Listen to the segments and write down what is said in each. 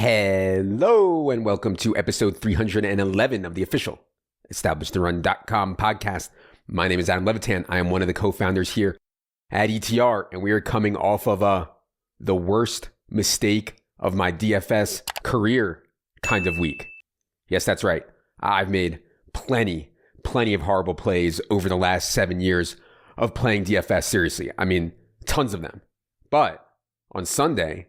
Hello and welcome to episode 311 of the official EstablishTheRun.com podcast. My name is Adam Levitan. I am one of the co-founders here at ETR, and we are coming off of the worst mistake of my DFS career kind of week. Yes, that's right. I've made plenty of horrible plays over the last 7 years of playing DFS seriously. I mean, tons of them. But on Sunday,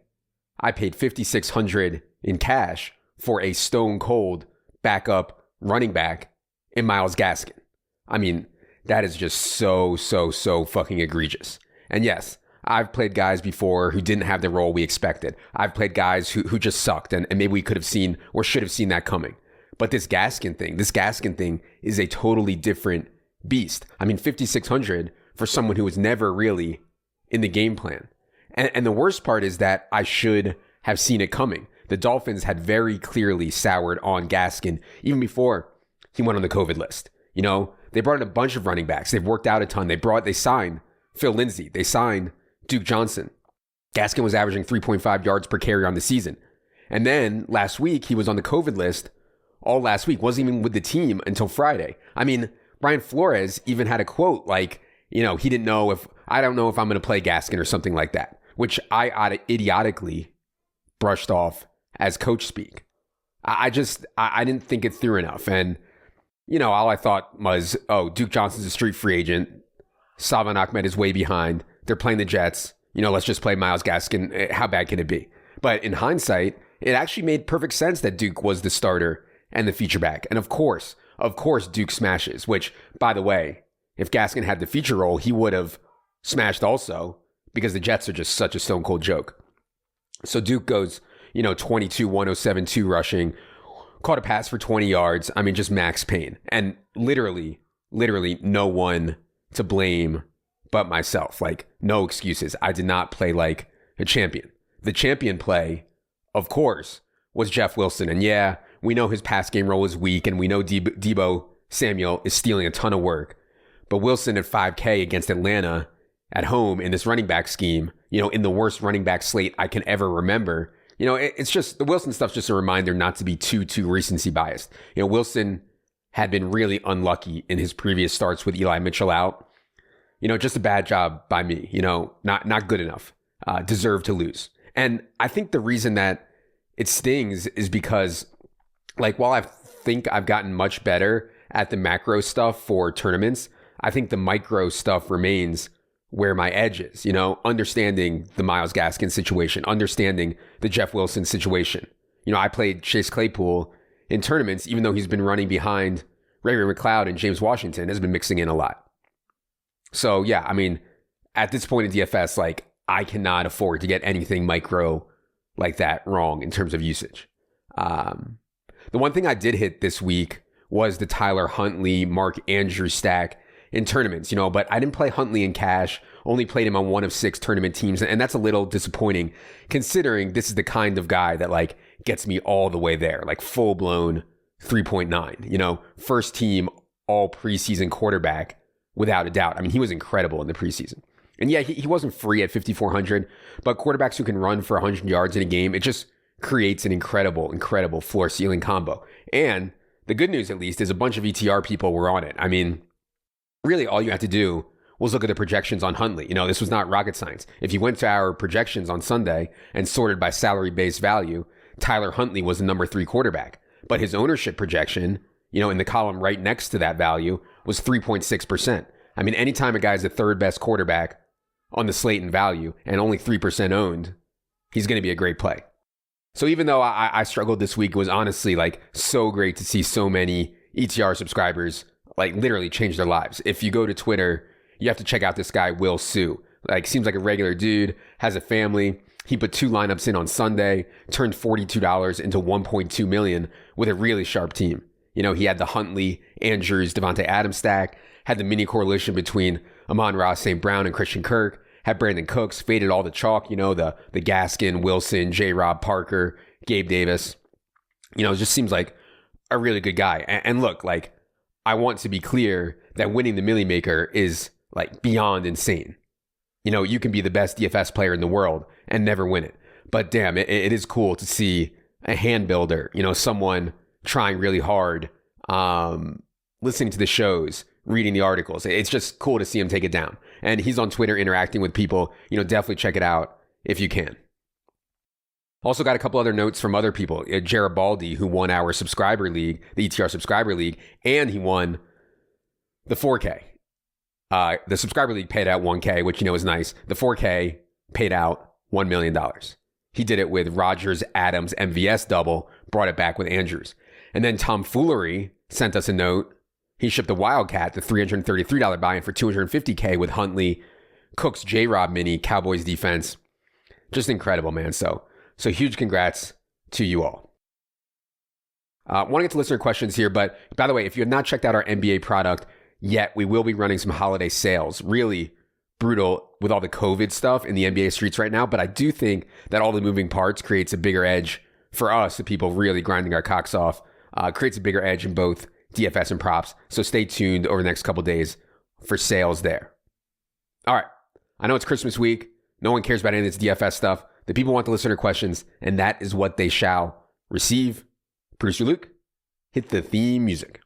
I paid $5,600 in cash for a stone cold backup running back in Myles Gaskin. I mean, that is just so fucking egregious. And yes, I've played guys before who didn't have the role we expected. I've played guys who just sucked, and maybe we could have seen or should have seen that coming. But this Gaskin thing is a totally different beast. I mean, $5,600 for someone who was never really in the game plan. And the worst part is that I should have seen it coming. The Dolphins had very clearly soured on Gaskin even before he went on the COVID list. You know, they brought in a bunch of running backs. They've worked out a ton. They signed Phil Lindsay. They signed Duke Johnson. Gaskin was averaging 3.5 yards per carry on the season. And then last week, he was on the COVID list all last week. Wasn't even with the team until Friday. I mean, Brian Flores even had a quote like, you know, I don't know if I'm going to play Gaskin or something like that, which I idiotically brushed off as coach speak. I didn't think it through enough. And, you know, all I thought was, oh, Duke Johnson's a street free agent. Salvon Ahmed is way behind. They're playing the Jets. You know, let's just play Myles Gaskin. How bad can it be? But in hindsight, it actually made perfect sense that Duke was the starter and the feature back. And of course, Duke smashes, which, by the way, if Gaskin had the feature role, he would have smashed also, because the Jets are just such a stone cold joke. So Duke goes, 22, 107, 2 rushing, caught a pass for 20 yards. I mean, just max pain. And literally no one to blame but myself. Like, no excuses. I did not play like a champion. The champion play, of course, was Jeff Wilson. And yeah, we know his pass game role is weak, and we know Deebo Samuel is stealing a ton of work. But Wilson at 5K against Atlanta at home in this running back scheme, in the worst running back slate I can ever remember, it's just, the Wilson stuff's just a reminder not to be too recency biased. Wilson had been really unlucky in his previous starts with Eli Mitchell out. Just a bad job by me, not good enough, deserved to lose. And I think the reason that it stings is because, like, while I think I've gotten much better at the macro stuff for tournaments, I think the micro stuff remains where my edge is, understanding the Myles Gaskin situation, understanding the Jeff Wilson situation. I played Chase Claypool in tournaments, even though he's been running behind Ray McLeod, and James Washington has been mixing in a lot. So yeah, I mean, at this point in DFS, like, I cannot afford to get anything micro like that wrong in terms of usage. The one thing I did hit this week was the Tyler Huntley, Mark Andrews stack in tournaments, but I didn't play Huntley in cash, only played him on one of 6 tournament teams. And that's a little disappointing considering this is the kind of guy that, like, gets me all the way there, like full blown 3.9, first team all preseason quarterback without a doubt. I mean, he was incredible in the preseason. And yeah, he wasn't free at 5,400, but quarterbacks who can run for 100 yards in a game, it just creates an incredible floor ceiling combo. And the good news, at least, is a bunch of ETR people were on it. I mean, really, all you had to do was look at the projections on Huntley. This was not rocket science. If you went to our projections on Sunday and sorted by salary-based value, Tyler Huntley was the number 3 quarterback. But his ownership projection, in the column right next to that value, was 3.6%. I mean, anytime a guy's the 3rd best quarterback on the slate in value and only 3% owned, he's going to be a great play. So even though I struggled this week, it was honestly, like, so great to see so many ETR subscribers, like, literally change their lives. If you go to Twitter, you have to check out this guy, Will Sue. Like, seems like a regular dude, has a family. He put 2 lineups in on Sunday, turned $42 into $1.2 million with a really sharp team. He had the Huntley, Andrews, Devontae Adams stack, had the mini correlation between Amon-Ra St. Brown and Christian Kirk, had Brandon Cooks, faded all the chalk, the Gaskin, Wilson, J-Rob, Parker, Gabe Davis. It just seems like a really good guy. And look, like, I want to be clear that winning the Millie Maker is, like, beyond insane. You can be the best DFS player in the world and never win it. But damn, it is cool to see a hand builder, someone trying really hard, listening to the shows, reading the articles. It's just cool to see him take it down. And he's on Twitter interacting with people. Definitely check it out if you can. Also got a couple other notes from other people. Garibaldi, who won our subscriber league, the ETR subscriber league, and he won the 4K. The subscriber league paid out 1K, which is nice. The 4K paid out $1 million. He did it with Rogers Adams MVS double, brought it back with Andrews. And then Tom Foolery sent us a note. He shipped the Wildcat, the $333 buy-in for $250K with Huntley, Cook's J-Rob mini, Cowboys defense. Just incredible, man. So huge congrats to you all. Want to get to listener questions here, but by the way, if you have not checked out our NBA product yet, we will be running some holiday sales. Really brutal with all the COVID stuff in the NBA streets right now, but I do think that all the moving parts creates a bigger edge for us, the people really grinding our cocks off, creates a bigger edge in both DFS and props. So stay tuned over the next couple days for sales there. All right. I know it's Christmas week. No one cares about any of this DFS stuff. The people want the listener questions, and that is what they shall receive. Producer Luke, hit the theme music.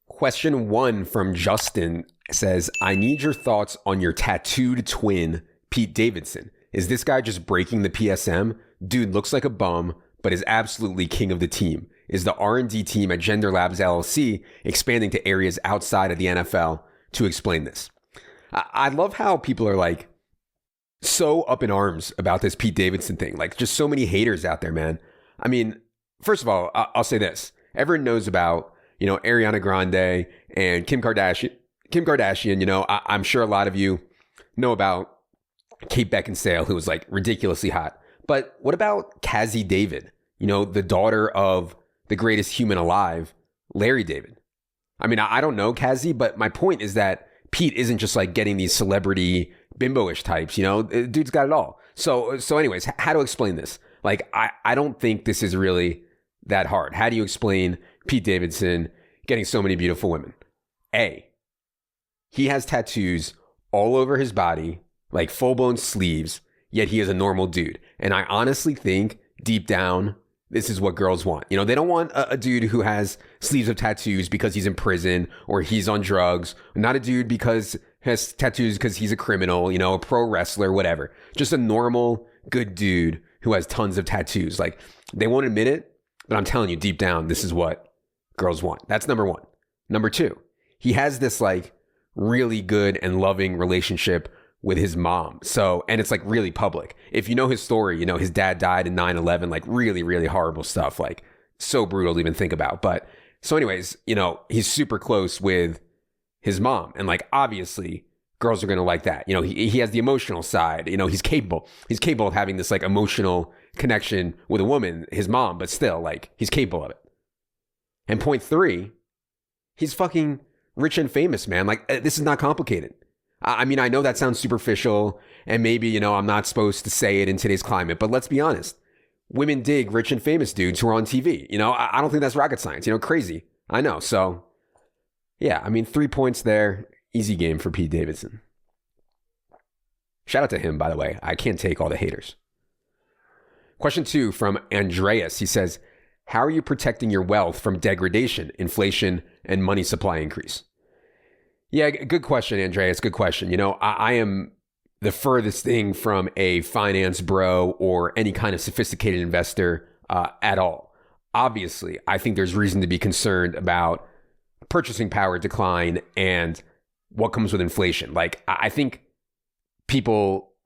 Question 1 from Justin says, I need your thoughts on your tattooed twin, Pete Davidson. Is this guy just breaking the PSM? Dude looks like a bum, but is absolutely king of the team. Is the R&D team at Gender Labs LLC expanding to areas outside of the NFL to explain this? I love how people are like so up in arms about this Pete Davidson thing. Like just so many haters out there, man. I mean, first of all, I'll say this. Everyone knows about, Ariana Grande and Kim Kardashian. I'm sure a lot of you know about Kate Beckinsale, who was like ridiculously hot. But what about Cassie David? The daughter of the greatest human alive, Larry David. I mean, I don't know Cassie, but my point is that Pete isn't just like getting these celebrity bimbo-ish types, dude's got it all. So anyways, how to explain this? Like, I don't think this is really that hard. How do you explain Pete Davidson getting so many beautiful women? A, he has tattoos all over his body, like full-blown sleeves, yet he is a normal dude. And I honestly think deep down, this is what girls want. They don't want a dude who has sleeves of tattoos because he's in prison or he's on drugs. Not a dude because has tattoos because he's a criminal, a pro wrestler, whatever. Just a normal, good dude who has tons of tattoos. Like, they won't admit it, but I'm telling you, deep down, this is what girls want. That's number 1. Number 2, he has this like really good and loving relationship with his mom. And it's like really public. If you know his story, his dad died in 9/11, like really, really horrible stuff, like so brutal to even think about. But so anyways, he's super close with his mom. And like, obviously girls are going to like that. He has the emotional side, he's capable of having this like emotional connection with a woman, his mom, but still like he's capable of it. And point 3, he's fucking rich and famous, man. Like, this is not complicated. I mean, I know that sounds superficial and maybe, I'm not supposed to say it in today's climate, but let's be honest. Women dig rich and famous dudes who are on TV. I don't think that's rocket science, crazy. I know. So yeah, I mean, 3 points there. Easy game for Pete Davidson. Shout out to him, by the way. I can't take all the haters. Question 2 from Andreas. He says, how are you protecting your wealth from degradation, inflation, and money supply increase? Yeah, good question, Andreas. Good question. I am the furthest thing from a finance bro or any kind of sophisticated investor at all. Obviously, I think there's reason to be concerned about purchasing power decline and what comes with inflation. Like, I think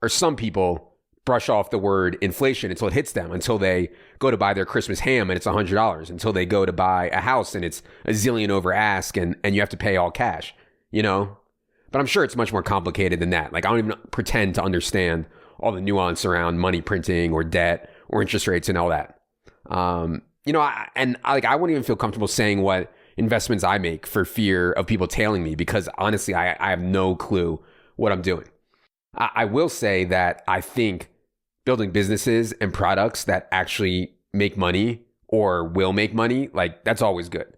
some people brush off the word inflation until it hits them, until they go to buy their Christmas ham and it's $100, until they go to buy a house and it's a zillion over ask and you have to pay all cash, But I'm sure it's much more complicated than that. Like, I don't even pretend to understand all the nuance around money printing or debt or interest rates and all that. I wouldn't even feel comfortable saying what investments I make for fear of people tailing me because honestly, I have no clue what I'm doing. I will say that I think building businesses and products that actually make money or will make money, like that's always good.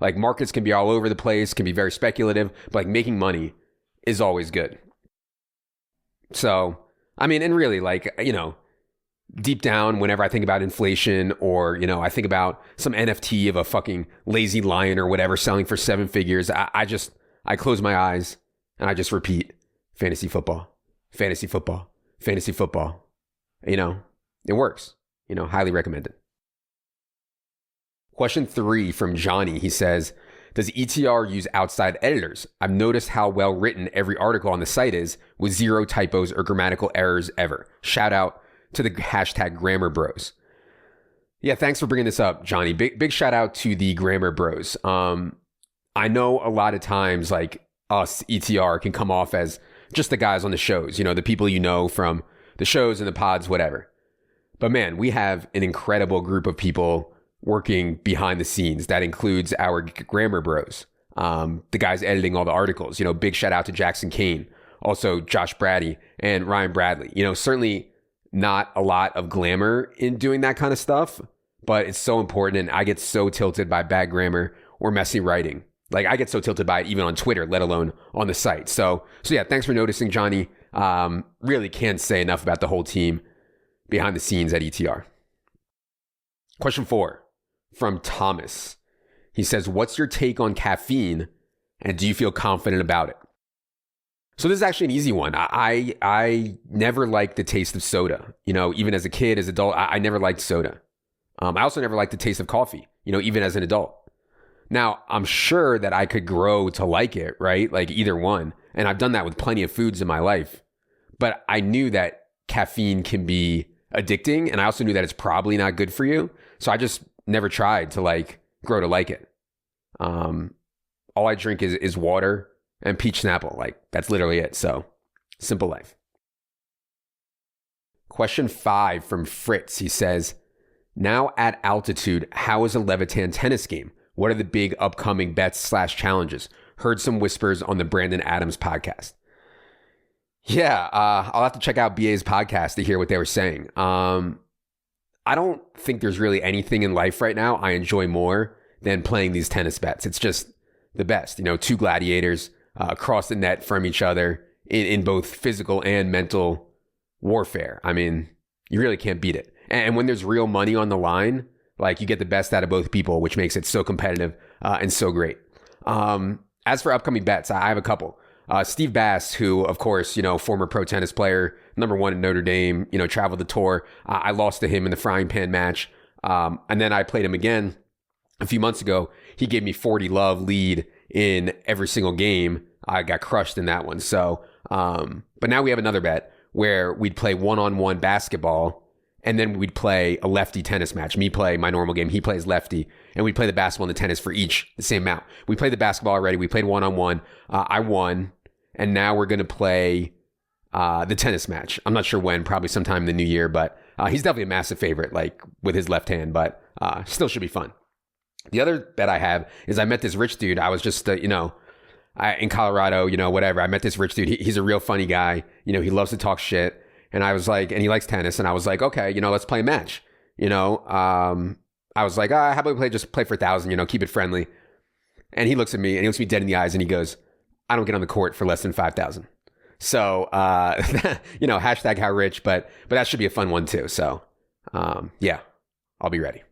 Like markets can be all over the place, can be very speculative, but like making money is always good. So, I mean, and really like, deep down, whenever I think about inflation or, I think about some NFT of a fucking lazy lion or whatever selling for 7 figures, I close my eyes and I just repeat fantasy football, fantasy football, fantasy football. It works, highly recommended. Question 3 from Johnny. He says, does ETR use outside editors? I've noticed how well written every article on the site is with 0 typos or grammatical errors ever. Shout out to the hashtag Grammar Bros. Yeah, thanks for bringing this up, Johnny. Big shout out to the Grammar Bros. I know a lot of times like us, ETR, can come off as just the guys on the shows, the people from the shows and the pods, whatever. But man, we have an incredible group of people working behind the scenes. That includes our Grammar Bros, the guys editing all the articles. Big shout out to Jackson Kane, also Josh Brady and Ryan Bradley. Certainly not a lot of glamour in doing that kind of stuff, but it's so important. And I get so tilted by bad grammar or messy writing. Like I get so tilted by it even on Twitter, let alone on the site. So yeah, thanks for noticing, Johnny. Really can't say enough about the whole team behind the scenes at ETR. Question 4 from Thomas. He says, what's your take on caffeine and do you feel confident about it? So this is actually an easy one. I never liked the taste of soda. Even as a kid, as an adult, I never liked soda. I also never liked the taste of coffee, even as an adult. Now, I'm sure that I could grow to like it, right? Like either one. And I've done that with plenty of foods in my life. But I knew that caffeine can be addicting. And I also knew that it's probably not good for you. So I just never tried to like grow to like it. All I drink is water and peach Snapple. Like that's literally it. So simple life. Question 5 from Fritz. He says, now at altitude, how is a Levitan tennis game? What are the big upcoming bets / challenges? Heard some whispers on the Brandon Adams podcast. Yeah, I'll have to check out BA's podcast to hear what they were saying. I don't think there's really anything in life right now I enjoy more than playing these tennis bets. It's just the best. 2 gladiators across the net from each other in both physical and mental warfare. I mean, you really can't beat it. And when there's real money on the line, like you get the best out of both people, which makes it so competitive and so great. As for upcoming bets, I have a couple. Steve Bass, who, of course, former pro tennis player, #1 in Notre Dame, traveled the tour. I lost to him in the frying pan match. And then I played him again a few months ago. He gave me 40 love lead in every single game. I got crushed in that one. So, but now we have another bet where we'd play one-on-one basketball and then we'd play a lefty tennis match. Me play my normal game. He plays lefty. And we'd play the basketball and the tennis for each the same amount. We played the basketball already. We played one-on-one. I won. And now we're going to play the tennis match. I'm not sure when, probably sometime in the new year, but he's definitely a massive favorite, like with his left hand, but still should be fun. The other bet I have is I met this rich dude. I was just, in Colorado, whatever. I met this rich dude. He's a real funny guy. He loves to talk shit. And I was like, and he likes tennis. And I was like, okay, let's play a match. I was like, how about we play for 1,000, keep it friendly. And he looks at me and he looks me dead in the eyes and he goes, I don't get on the court for less than 5,000. So, hashtag how rich, but that should be a fun one too. So, yeah, I'll be ready.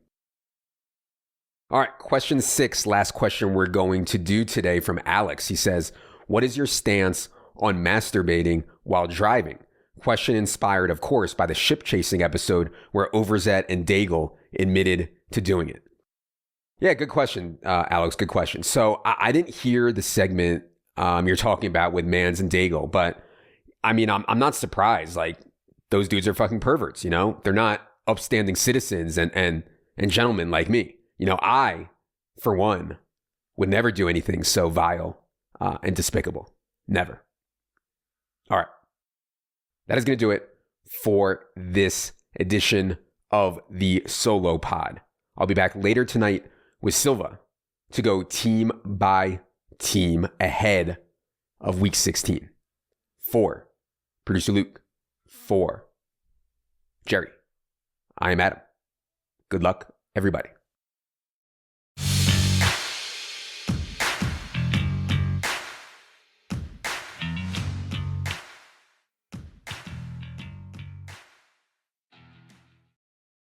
All right. Question 6, last question we're going to do today from Alex. He says, what is your stance on masturbating while driving? Question inspired, of course, by the ship chasing episode where Overzet and Daigle admitted to doing it. Yeah, good question, Alex. Good question. So I didn't hear the segment you're talking about with Mans and Daigle, but I mean, I'm not surprised. Like those dudes are fucking perverts. They're not upstanding citizens and gentlemen like me. I, for one, would never do anything so vile and despicable. Never. All right. That is going to do it for this edition of the Solo Pod. I'll be back later tonight with Silva to go team by team ahead of week 16. For producer Luke, for Jerry, I am Adam. Good luck, everybody.